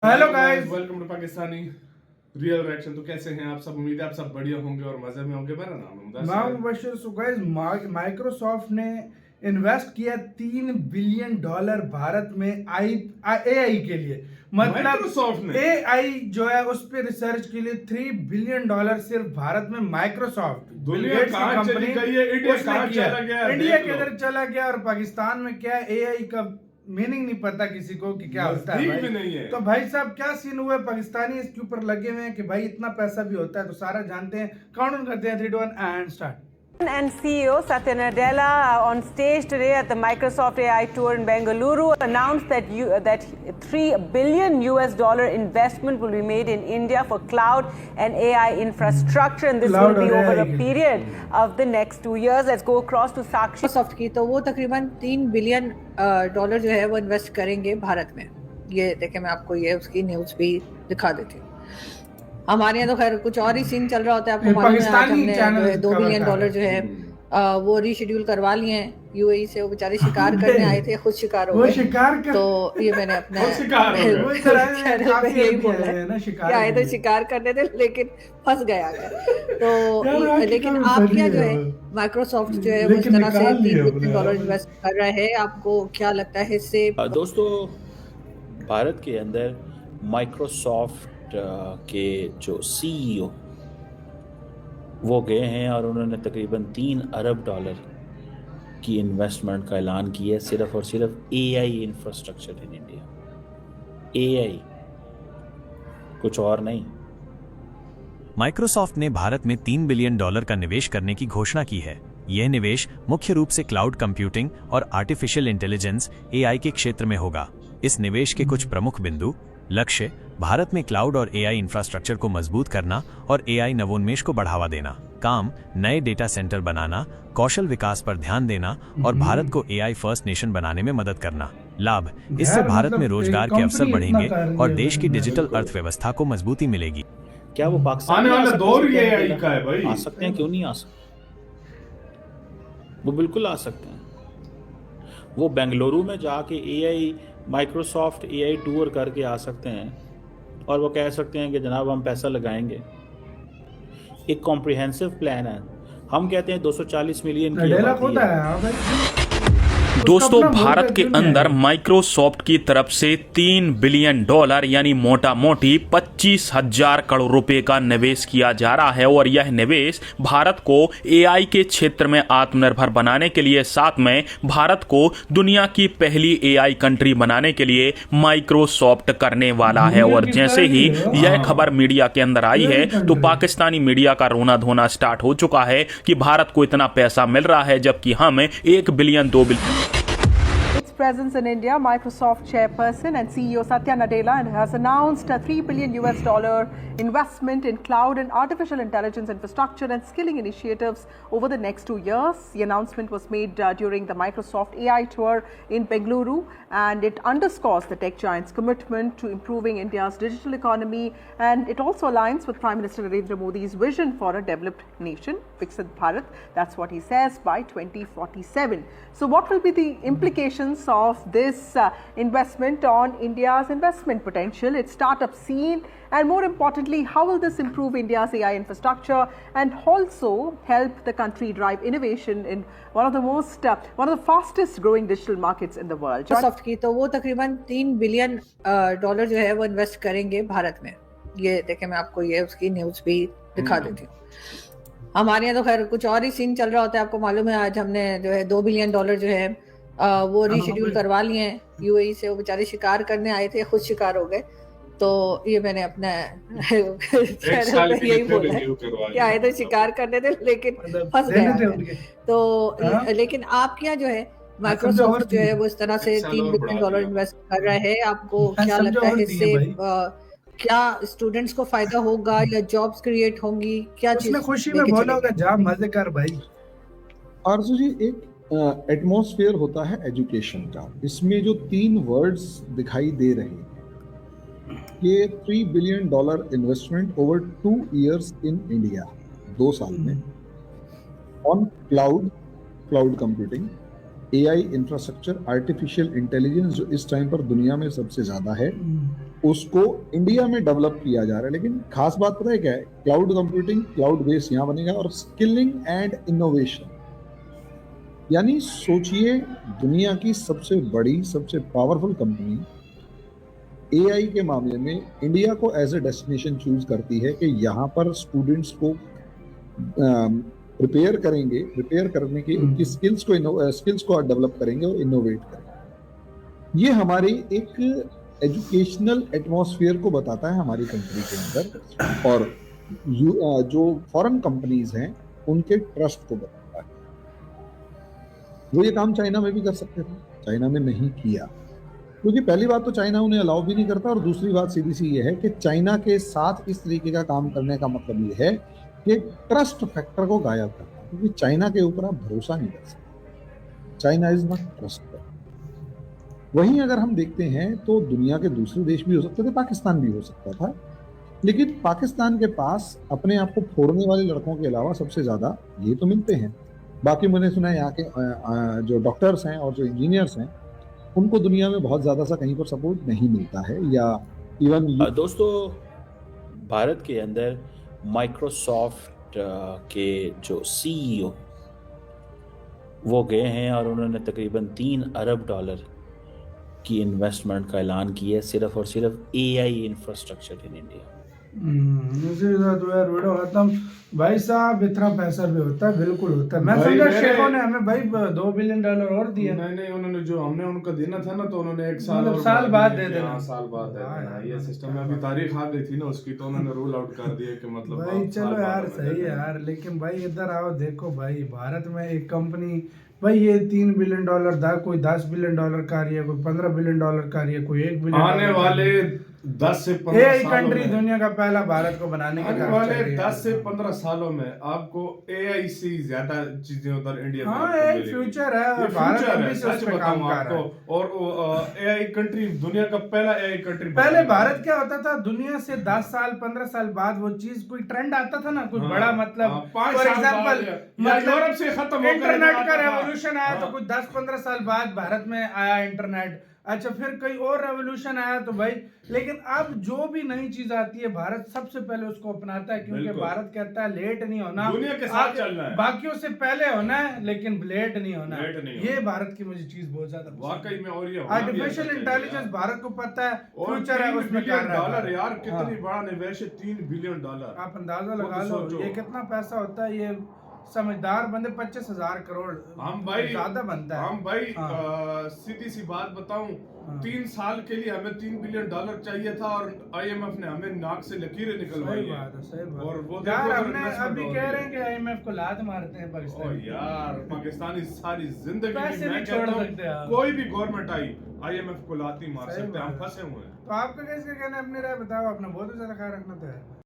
Hello guys, welcome to Pakistani real reaction. तो कैसे हैं आप सब? उम्मीद है आप सब बढ़िया होंगे और मजे में होंगे। मेरा नाम है मैं मुदस्सिर। हूं मुबशिर। सो गाइस, माइक्रोसॉफ्ट ने इन्वेस्ट किया $3 बिलियन भारत में एआई के लिए। मतलब माइक्रोसॉफ्ट ने एआई जो है उस पे रिसर्च के लिए $3 बिलियन सिर्फ भारत में माइक्रोसॉफ्ट दुनिया कहाँ चली गई है? इंडिया कहाँ चला गया? इंडिया देख लो। किधर चला गया और पाकिस्तान में क्या एआई का मीनिंग नहीं पता किसी को कि क्या होता है नजदीक भाई। भी नहीं है। तो भाई साहब क्या सीन हुआ है? पाकिस्तानी इसके ऊपर लगे हुए हैं कि भाई इतना पैसा भी होता है। तो सारा जानते हैं, काउंट करते हैं 3 2 1 and start. And CEO Satya Nadella on stage today at the Microsoft AI tour in Bengaluru announced that $3 billion investment will be made in India for cloud and AI infrastructure, and this Cloud will be और over AI a period of the next 2 years. Let's go across to Sakshi. Microsoft की तो वो तकरीबन $3 billion जो है वो invest करेंगे भारत में। ये देखें, मैं आपको ये उसकी न्यूज़ भी दिखा देती हूँ। हमारे यहाँ तो खैर कुछ और ही सीन चल रहा होता है, आपको मालूम है। आज पाकिस्तानी हमने चैनल जो है $2 बिलियन cover जो है वो रीशेड्यूल करवा लिए हैं यूएई से। वो बेचारे शिकार करने आए थे, खुद शिकार हो वो गए। शिकार कर तो ये मैंने अपने खुद शिकार हो गए। वो इधर आए हैं, चैनल पे काफी यही अभी बोला आए हैं है ना शिकार कि आए के थे लिए। शिकार करने थे लेकिन फंस गया यार, तो आज लेकिन कितना आपके यहाँ फनी जो है है वो। माइक्रोसॉफ्ट जो है वो इस लेकिन तरह से निकाल लिए $3 अपने बिलियन आप। इन्वेस्ट कर रहा है। आपको क्या लगता है इससे? दोस्तों, भारत के अंदर माइक्रोसॉफ्ट के जो सीईओ वो गए हैं और उन्होंने तकरीबन $3 अरब की इन्वेस्टमेंट का ऐलान किया है, सिर्फ और सिर्फ AI infrastructure in India. AI, कुछ और नहीं। माइक्रोसॉफ्ट ने भारत में $3 बिलियन का निवेश करने की घोषणा की है। यह निवेश मुख्य रूप से क्लाउड कंप्यूटिंग और आर्टिफिशियल इंटेलिजेंस एआई के क्षेत्र में होगा। इस निवेश के कुछ प्रमुख बिंदु: लक्ष्य, भारत में क्लाउड और एआई इंफ्रास्ट्रक्चर को मजबूत करना और एआई नवोन्मेष को बढ़ावा देना। काम, नए डेटा सेंटर बनाना, कौशल विकास पर ध्यान देना और भारत को एआई फर्स्ट नेशन बनाने में मदद करना। लाभ, इससे भारत मतलब में रोजगार के अवसर कंपनी बढ़ेंगे इतना कर रही और है देश की दुनिया डिजिटल में। अर्थव्यवस्था को मजबूती मिलेगी। क्या वो पाकिस्तान आने में आ वाला सकते दौर हैं? ये एआई का है भाई। आ सकते हैं, क्यों नहीं आ सकते? वो बिल्कुल आ सकते हैं। वो बेंगलुरु में जाके एआई माइक्रोसॉफ्ट एआई टूर करके आ सकते हैं और वो कह सकते हैं कि जनाब हम पैसा लगाएंगे। एक कॉम्प्रिहेंसिव प्लान है। हम कहते हैं 240 मिलियन की डेला आबादी होता है। है हाँ भाई। दोस्तों, उसका अपना भारत वोट के क्यों नहीं अंदर है? माइक्रोसॉफ्ट की तरफ से $3 बिलियन यानी मोटा मोटी 25,000 करोड़ रुपए का निवेश किया जा रहा है। और यह निवेश भारत को एआई के क्षेत्र में आत्मनिर्भर बनाने के लिए, साथ में भारत को दुनिया की पहली एआई कंट्री बनाने के लिए माइक्रोसॉफ्ट करने वाला है। दुनिया और की जैसे ही पहली, यह खबर मीडिया के अंदर आई है तो पाकिस्तानी मीडिया का रोना धोना स्टार्ट हो चुका है कि भारत को इतना पैसा मिल रहा है जबकि हम 1 billion 2 billion. Its presence in India, Microsoft chairperson and CEO Satya Nadella has announced a $3 billion investment in cloud and artificial intelligence infrastructure and skilling initiatives over the next 2 years. The announcement was made during the Microsoft AI tour in Bengaluru, and it underscores the tech giant's commitment to improving India's digital economy, and it also aligns with Prime Minister Narendra Modi's vision for a developed nation, Viksit Bharat. That's what he says by 2047. So what will be the implications of this investment on India's investment potential, its startup scene, and more importantly, how will this improve India's AI infrastructure and also help the country drive innovation in one of the fastest growing digital markets in the world? Microsoft की तो वो तकरीबन $3 billion जो है वो invest करेंगे भारत में। ये देखें, मैं आपको ये उसकी न्यूज़ भी दिखा देती हूँ। हमारे यहाँ तो खैर कुछ और ही सीन चल रहा होता है, आपको मालूम है। आज हमने जो है $2 बिलियन जो है वो रीशेड्यूल करवा लिए हैं यूएई से। वो बेचारे शिकार करने आए थे, खुद शिकार हो गए। तो ये मैंने अपने चैनल पे यही बोला है कि आए थे शिकार करने थे लेकिन फंस गया। तो लेकिन आपके यहाँ जो है माइक्रोसॉफ्ट जो है वो इस तरह से $3 बिलियन इन्वेस्ट कर रहा है। आपको क्या लगता है इससे? क्या स्टूडेंट्स को फायदा होगा या जॉब्स क्रिएट होंगी? क्या चीज उसने खुशी में बोला होगा जा मजे कर भाई। आरजू जी, एक एटमॉस्फेयर होता है एजुकेशन का। इसमें जो 3 वर्ड्स दिखाई दे रहे हैं, ये $3 billion investment over 2 years in India, 2 साल में, on cloud computing, AI infrastructure, artificial intelligence जो इस टाइम पर दुनिया में सबसे ज्यादा है, उसको इंडिया में डेवलप किया जा रहा है। लेकिन खास बात पता है क्या है? क्लाउड कंप्यूटिंग, क्लाउड बेस यहाँ बनेगा, और स्किलिंग एंड इनोवेशन। यानी सोचिए, दुनिया की सबसे बड़ी, सबसे पावरफुल कंपनी एआई के मामले में इंडिया को एज ए डेस्टिनेशन चूज करती है कि यहाँ पर स्टूडेंट्स को प्रिपेयर करेंगे, प्रिपेयर करने की उनकी स्किल्स को डेवलप करेंगे और इनोवेट करेंगे। ये हमारी एक एजुकेशनल एटमॉस्फेयर को बताता है हमारी कंट्री के अंदर, और जो फॉरेन कंपनीज हैं उनके ट्रस्ट को बताता है। वो ये काम चाइना में भी कर सकते थे, चाइना में नहीं किया, क्योंकि पहली बात तो चाइना उन्हें अलाउ भी नहीं करता, और दूसरी बात सीधी सी ये है कि चाइना के साथ इस तरीके का काम करने का मतलब ये है कि ट्रस्ट फैक्टर को गायब करना, क्योंकि चाइना के ऊपर आप भरोसा नहीं कर सकते। China is not trusted. वहीं अगर हम देखते हैं तो दुनिया के दूसरे देश भी हो सकते थे, पाकिस्तान भी हो सकता था, लेकिन पाकिस्तान के पास अपने आप को फोड़ने वाले लड़कों के अलावा सबसे ज्यादा ये तो मिलते हैं। बाकी मैंने सुना है यहाँ के जो डॉक्टर्स हैं और जो इंजीनियर्स हैं उनको दुनिया में बहुत ज्यादा सा कहीं पर सपोर्ट नहीं मिलता है, या इवन दोस्तों, भारत के अंदर माइक्रोसॉफ्ट के जो सीईओ वो गए हैं और उन्होंने तकरीबन 3 अरब डॉलर की इन्वेस्टमेंट का ऐलान किया है सिर्फ और सिर्फ एआई इंफ्रास्ट्रक्चर इन इंडिया। तो यार वीडियो खत्म। भाई साहब इतना पैसा भी होता है? बिल्कुल होता है। मैं समझा शेखों ने हमें भाई $2 बिलियन और दिया। नहीं, उन्होंने जो हमने उनको देना था ना, तो उन्होंने 1 साल और साल बाद दे देना। साल बाद दे देना। ये सिस्टम में अभी तारीख आ गई थी ना उसकी, तो उन्होंने रूल आउट कर दिया कि मतलब भाई चलो यार सही है यार, लेकिन भाई इधर आओ देखो भाई, भारत में एक कंपनी भाई ये $3 बिलियन था, कोई $10 बिलियन का रही है, कोई $15 बिलियन का रही है, कोई $1 बिलियन। आने वाले 10 से 15 एआई कंट्री दुनिया का पहला भारत को बनाने के आने वाले 10 से 15 सालों में आपको एआई से ज्यादा चीजें उधर इंडिया में हाँ, एआई फ्यूचर है और भारत अभी से उस पे काम कर रहा है। और एआई कंट्री, दुनिया का पहला एआई कंट्री। पहले भारत क्या होता था, दुनिया से 10 साल 15 साल बाद वो चीज कोई ट्रेंड आता था ना, कुछ बड़ा मतलब फॉर एग्जांपल यूरोप से खत्म हो इंटरनेट का रेवोल्यूशन आया तो कुछ 10-15 साल बाद भारत में आया इंटरनेट। अच्छा, फिर कोई और रेवोल्यूशन आया तो भाई, लेकिन अब जो भी नई चीज आती है भारत सबसे पहले उसको अपनाता है, क्योंकि भारत कहता है लेट नहीं होना, दुनिया के साथ चलना है, बाकियों से पहले होना है लेकिन लेट नहीं होना। ये भारत की मुझे चीज बहुत ज्यादा वाकई में। और ये आर्टिफिशियल इंटेलिजेंस भारत को पता है फ्यूचर है, उसमें कर रहा है डॉलर। यार कितनी बड़ा निवेश है, $3 बिलियन। आप अंदाजा लगा लो ये कितना पैसा होता है। ये समझदार बंदे 25,000 करोड़ हम भाई ज्यादा बनता है। हम भाई सीधी सी बात बताऊं, 3 साल के लिए हमें $3 बिलियन चाहिए था, और आईएमएफ ने हमें नाक से लकीरें निकलवाई है। और वो यार हमने अभी कह रहे हैं कि आईएमएफ को लात मारते हैं पाकिस्तान। यार पाकिस्तानी सारी जिंदगी पैसे में भी छोड़ सकते हैं, कोई भी गवर्नमेंट आई आईएमएफ को लात ही मार सकते हैं। हम फंसे हुए हैं। तो आपका कैसे कहना है? अपनी राय बताओ, अपना बहुत ज्यादा ख्याल रखना तो है।